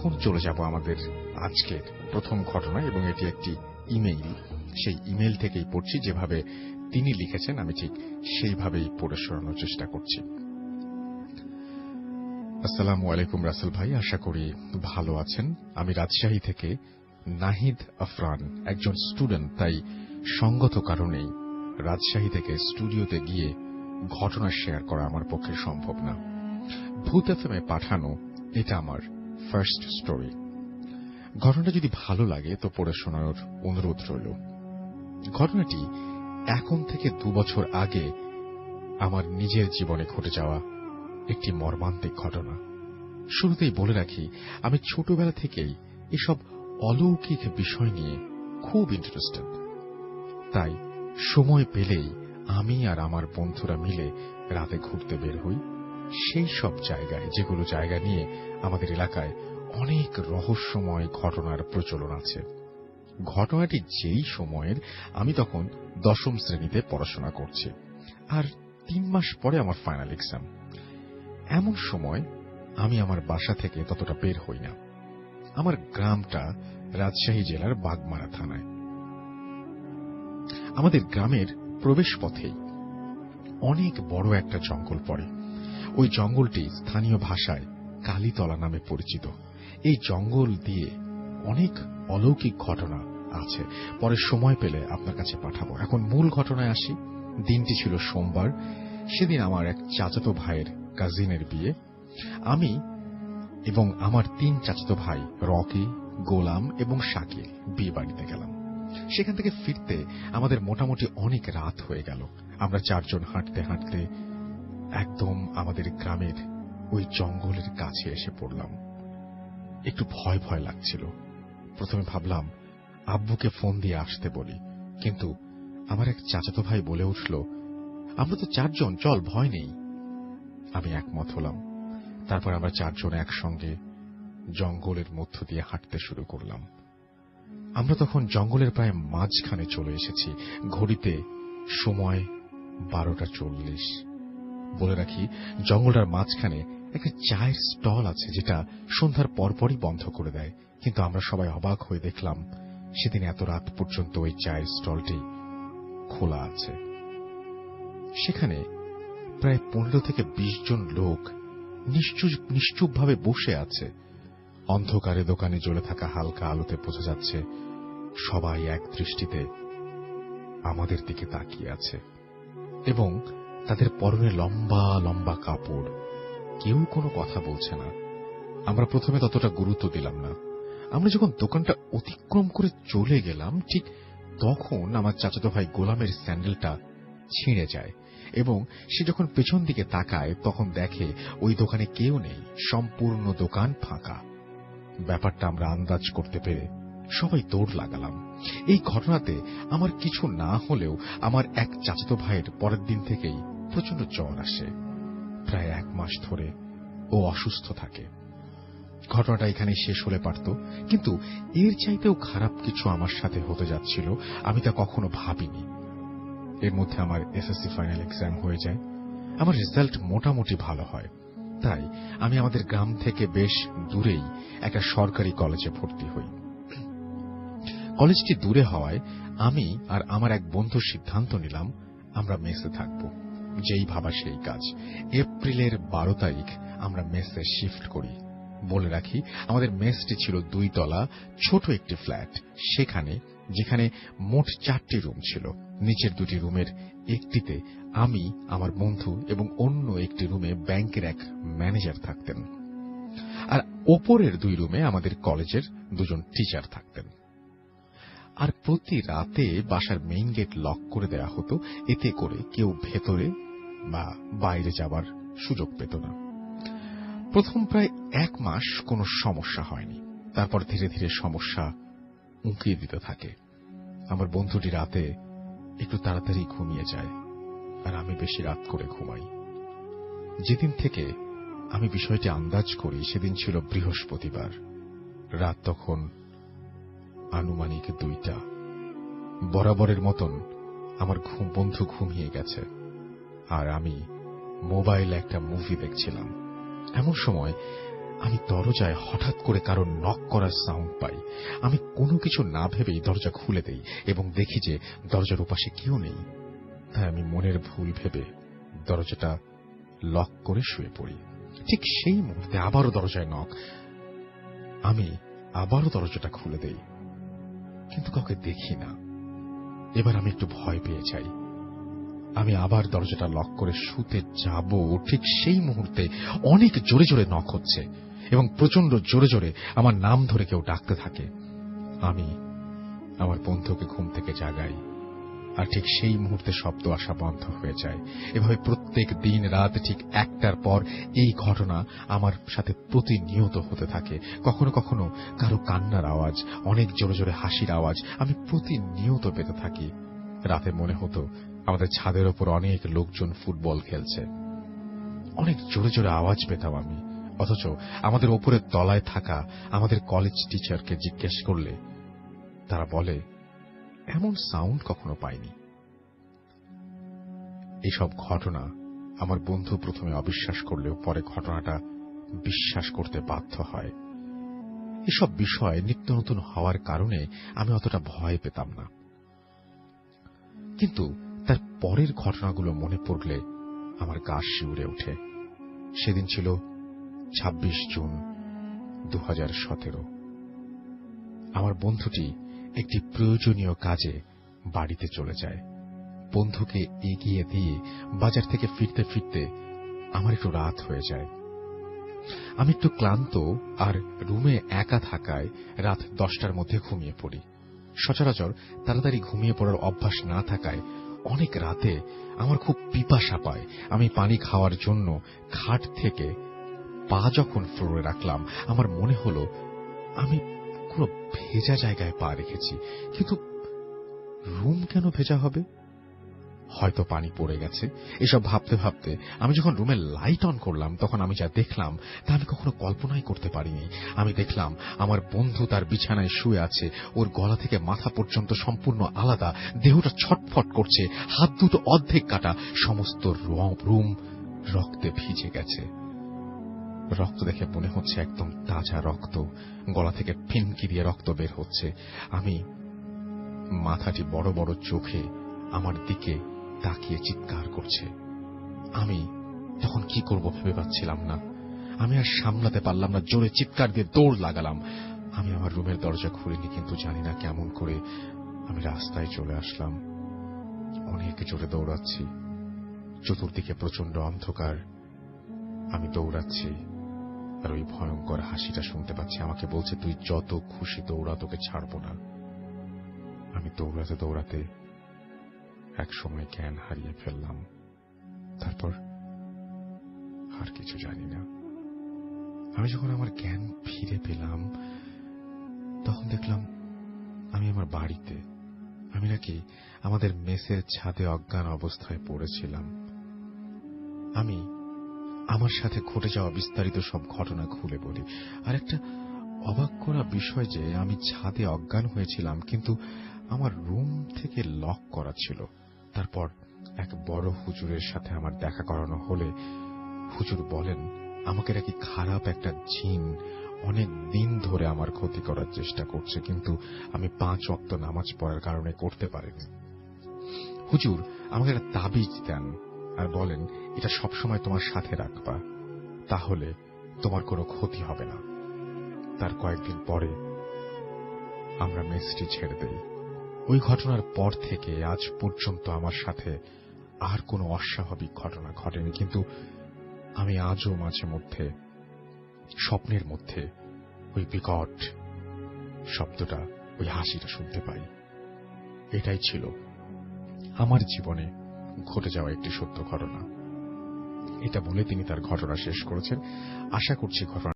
এখন চলে যাব আমাদের আজকের প্রথম ঘটনা, এবং এটি একটি ইমেইল। সেই ইমেইল থেকেই পড়ছি, যেভাবে তিনি লিখেছেন আমি ঠিক সেইভাবেই পড়ে শোনানোর চেষ্টা করছি। আসসালামু আলাইকুম রাসেল ভাই, আশা করি ভালো আছেন। আমি রাজশাহী থেকে নাহিদ আফরান, একজন স্টুডেন্ট, তাই সঙ্গত কারণেই রাজশাহী থেকে স্টুডিওতে গিয়ে ঘটনা শেয়ার করা আমার পক্ষে সম্ভব না। ভূত এফএমে পাঠানো এটা আমার ফার্স্ট স্টোরি। ঘটনাটা যদি ভালো লাগে তো পড়ে শোনানোর অনুরোধ রইল। ঘটনাটি এখন থেকে 2 বছর আগে আমার নিজের জীবনে ঘটে যাওয়া একটি মর্মান্তিক ঘটনা। শুরুতেই বলে রাখি, আমি ছোটবেলা থেকেই এসব অলৌকিক বিষয় নিয়ে খুব ইন্টারেস্টেড। তাই সময় পেলেই আমি আর আমার বন্ধুরা মিলে রাতে ঘুরতে বের হই সেই সব জায়গায়, যেগুলো জায়গা নিয়ে আমাদের এলাকায় অনেক রহস্যময় ঘটনার প্রচলন আছে। ঘটনাটি যেই সময়ের, আমি তখন 10ম শ্রেণীতে পড়াশোনা করছি, আর 3 মাস পরে আমার ফাইনাল এক্সাম। এমন সময় আমি আমার বাসা থেকে ততটা বের হই না। আমার গ্রামটা রাজশাহী জেলার বাগমারা থানায়। আমাদের গ্রামের প্রবেশ পথেই অনেক বড় একটা জঙ্গল পড়ে। ওই জঙ্গলটি স্থানীয় ভাষায় কালীতলা নামে পরিচিত। এই জঙ্গল দিয়ে অনেক অলৌকিক ঘটনা আছে, পরে সময় পেলে আপনার কাছে পাঠাবো। এখন মূল ঘটনায় আসি। দিনটি ছিল সোমবার। সেদিন আমার এক চাচাতো ভাইয়ের কাজিনের বিয়ে। আমি এবং আমার 3 চাচাতো ভাই রকি, গোলাম এবং শাকিল বিয়ে বাড়িতে গেলাম। সেখান থেকে ফিরতে আমাদের মোটামুটি অনেক রাত হয়ে গেল। আমরা 4 জন হাঁটতে হাঁটতে একদম আমাদের গ্রামের ওই জঙ্গলের কাছে এসে পড়লাম। একটু ভয় ভয় লাগছিল। প্রথমে ভাবলাম আব্বুকে ফোন দিয়ে আসতে বলি, কিন্তু আমার এক চাচাতো ভাই বলে উঠল, আমরা তো 4 জন, চল, ভয় নেই। আমি একমত হলাম। তারপর আমরা 4 জন একসঙ্গে জঙ্গলের মধ্য দিয়ে হাঁটতে শুরু করলাম। আমরা তখন জঙ্গলের প্রায় মাঝখানে চলে এসেছি। ঘড়িতে সময় 12:40। বলে রাখি, জঙ্গলটার মাঝখানে একটা চায়ের স্টল আছে, যেটা সন্ধ্যার পরপরই বন্ধ করে দেয়। কিন্তু আমরা সবাই অবাক হয়ে দেখলাম সেদিন এত রাত পর্যন্ত ওই চায়ের স্টলটি খোলা আছে। সেখানে প্রায় 15 থেকে 20 জন লোক নিশ্চুপভাবে বসে আছে। অন্ধকারে দোকানে জ্বলে থাকা হালকা আলোতে বোঝা যাচ্ছে সবাই এক দৃষ্টিতে আমাদের দিকে তাকিয়ে আছে, এবং তাদের পরনে লম্বা লম্বা কাপড়। কেউ কোনো কথা বলছে না। আমরা প্রথমে ততটা গুরুত্ব দিলাম না। আমরা যখন দোকানটা অতিক্রম করে চলে গেলাম, ঠিক তখন আমার চাচাতো ভাই গোলামের স্যান্ডেলটা ছিঁড়ে যায়, এবং সে যখন পেছন দিকে তাকায় তখন দেখে ওই দোকানে কেউ নেই, সম্পূর্ণ দোকান ফাঁকা। ব্যাপারটা আমরা আন্দাজ করতে পেরে সবাই দৌড় লাগালাম। এই ঘটনাতে আমার কিছু না হলেও আমার এক চাচাতো ভাইয়ের পরের দিন থেকেই প্রচন্ড জ্বর আসে। প্রায় 1 মাস ধরে ও অসুস্থ থাকে। ঘটনাটা এখানে শেষ হলে পারত, কিন্তু এর চাইতেও খারাপ কিছু আমার সাথে হতে যাচ্ছিল। আমি তা কখনো ভাবিনি। এর মধ্যে আমার এসএসসি ফাইনাল এক্সাম হয়ে যায়। আমার রেজাল্ট মোটামুটি ভালো হয়। তাই আমি আমাদের গ্রাম থেকে বেশ দূরেই একটা সরকারি কলেজে ভর্তি হই। কলেজটি দূরে হওয়ায় আমি আর আমার এক বন্ধু সিদ্ধান্ত নিলাম আমরা মেসে থাকব। যেই ভাবা সেই কাজ। এপ্রিলের 12 তারিখ আমরা মেসে শিফট করি। বলে রাখি, আমাদের মেসটি ছিল 2 তলা ছোট একটি ফ্ল্যাট। যেখানে মোট 4টি রুম ছিল। নিচের 2টি রুমের একটিতে আমি, আমার বন্ধু এবং অন্য একটি রুমে ব্যাংকের এক ম্যানেজার থাকতেন, আর ওপরের 2 রুমে আমাদের কলেজের 2 জন টিচার থাকতেন। আর প্রতি রাতে বাসার মেইন গেট লক করে দেওয়া হতো, এতে করে কেউ ভেতরে বা বাইরে যাবার সুযোগ পেত না। প্রথম প্রায় 1 মাস কোনো সমস্যা হয়নি। তারপর ধীরে ধীরে সমস্যা উঁকিয়ে দিতে থাকে। আমার বন্ধুটি রাতে একটু তাড়াতাড়ি ঘুমিয়ে যায়, আর আমি বেশি রাত করে ঘুমাই। যেদিন থেকে আমি বিষয়টি আন্দাজ করি সেদিন ছিল বৃহস্পতিবার। রাত তখন আনুমানিক 2টা। বরাবরের মতন আমার বন্ধু ঘুমিয়ে গেছে, আর আমি মোবাইলে একটা মুভি দেখছিলাম। এমন সময় আমি দরজায় হঠাৎ করে কারো নক করার সাউন্ড পাই। আমি কোনো কিছু না ভেবেই দরজা খুলে দেই এবং দেখি যে দরজার ওপাশে কেউ নেই। তাই আমি মনের ভুল ভেবে দরজাটা লক করে শুয়ে পড়ি। ঠিক সেই মুহূর্তে আবারও দরজায় নক। আমি আবারও দরজাটা খুলে দেই, কিন্তু কাউকে দেখি না। এবার আমি একটু ভয় পেয়ে যাই। আমি আবার দরজাটা লক করে শুতে যাব, ঠিক সেই মুহূর্তে অনেক জোরে জোরে নক হচ্ছে এবং প্রচন্ড জোরে জোরে আমার নাম ধরে কেউ ডাকতে থাকে। আমি আমার বন্ধুকে ঘুম থেকে জাগাই, আর ঠিক সেই মুহূর্তে শব্দ আসা বন্ধ হয়ে যায়। এভাবে প্রত্যেক দিন রাত ঠিক 1টার পর এই ঘটনা আমার সাথে প্রতিনিয়ত হতে থাকে। কখনো কখনো কারো কান্নার আওয়াজ, অনেক জোরে জোরে হাসির আওয়াজ আমি প্রতিনিয়ত পেতে থাকি। রাতে মনে হতো আমাদের ছাদের ওপর অনেক লোকজন ফুটবল খেলছে। অনেক জোরে জোরে আওয়াজ পেতাম আমি, অথচ আমাদের ওপরের তলায় থাকা আমাদের কলেজ টিচারকে জিজ্ঞেস করলে তারা বলে এমন সাউন্ড কখনো পাইনি। এইসব ঘটনা আমার বন্ধু প্রথমে অবিশ্বাস করলেও পরে ঘটনাটা বিশ্বাস করতে বাধ্য হয়। এসব বিষয় নিত্য নতুন হওয়ার কারণে আমি অতটা ভয় পেতাম না, কিন্তু তার পরের ঘটনাগুলো মনে পড়লে আমার গা শিউরে ওঠে। সেদিন ছিল 26 জুন 2017। আমার বন্ধুটি একটি প্রয়োজনীয় কাজে বাড়িতে চলে যায়। বন্ধুকে এগিয়ে দিয়ে বাজার থেকে ফিরতে ফিরতে আমার একটু রাত হয়ে যায়। আমি একটু ক্লান্ত আর রুমে একা থাকায় রাত 10টার মধ্যে ঘুমিয়ে পড়ি। সচরাচর তাড়াতাড়ি ঘুমিয়ে পড়ার অভ্যাস না থাকায় অনেক রাতে আমার খুব পিপাসা পায়। আমি পানি খাওয়ার জন্য খাট থেকে পা যখন ফ্লোরে রাখলাম, আমার মনে হলো আমি কোনো ভেজা জায়গায় পা রেখেছি, কিন্তু রুম কেন ভেজা হবে? হয়তো পানি পড়ে গেছে। এসব ভাবতে ভাবতে আমি যখন রুমের লাইট অন করলাম, তখন আমি যা দেখলাম তা আমি কখনো কল্পনাই করতে পারিনি। আমি দেখলাম আমার বন্ধু তার বিছানায় শুয়ে আছে। ওর গলা থেকে মাথা পর্যন্ত সম্পূর্ণ আলাদা, দেহটা ছটফট করছে, হাত দুটো অর্ধেক কাটা, সমস্ত রুম রক্তে ভিজে গেছে। রক্ত দেখে মনে হচ্ছে একদম তাজা রক্ত। গলা থেকে ফিনকি দিয়ে রক্ত বের হচ্ছে। আমি মাথাটি বড় বড় চোখে আমার দিকে তাকিয়ে চিৎকার করছে। আমি তখন কি করব ভেবে পাচ্ছিলাম না। আমি আর সামলাতে পারলাম না, জোরে চিৎকার দিয়ে দৌড় লাগালাম। আমি আমার রুমের দরজা খুলিনি, কিন্তু জানি না কেমন করে আমি রাস্তায় চলে আসলাম। অনেক জোরে দৌড়াচ্ছি, চতুর্দিকে প্রচন্ড অন্ধকার। আমি দৌড়াচ্ছি আর ওই ভয়ঙ্কর হাসিটা শুনতে পাচ্ছি। আমাকে বলছে, তুই যত খুশি দৌড়া, তোকে ছাড়ব না। আমি দৌড়াতে দৌড়াতে এক সময় জ্ঞান হারিয়ে ফেললাম। তারপর আর কিছু জানি না। আমি যখন আমার জ্ঞান ফিরে পেলাম, তখন দেখলাম আমি আমার বাড়িতে। আমি নাকি আমাদের মেসের ছাদে অজ্ঞান অবস্থায় পড়েছিলাম। আমি আমার সাথে ঘটে যাওয়া বিস্তারিত সব ঘটনা খুলে বলি। আর একটা অবাক করা বিষয় যে আমি ছাদে অজ্ঞান হয়েছিলাম, কিন্তু আমার রুম থেকে লক করা ছিল। তারপর এক বড় হুজুরের সাথে আমার দেখা করানো হলে হুজুর বলেন আমাকে নাকি খারাপ একটা জিন অনেক দিন ধরে আমার ক্ষতি করার চেষ্টা করছে, কিন্তু আমি 5 ওয়াক্ত নামাজ পড়ার কারণে করতে পারিনি। হুজুর আমাকে একটা তাবিজ দেন আর বলেন এটা সবসময় তোমার সাথে রাখবা, তাহলে তোমার কোনো ক্ষতি হবে না। তার কয়েকদিন পরে আমরা মেসটি ছেড়ে দেই। ওই ঘটনার পর থেকে আজ পর্যন্ত আমার সাথে আর কোনো অস্বাভাবিক ঘটনা ঘটেনি, কিন্তু আমি আজও মাঝে মধ্যে স্বপ্নের মধ্যে ওই বিকট শব্দটা, ওই হাসিটা শুনতে পাই। এটাই ছিল আমার জীবনে ঘটে যাওয়া একটি সত্য ঘটনা। এটা বলে তিনি তার ঘটনা শেষ করেছেন। আশা করছি ঘটনা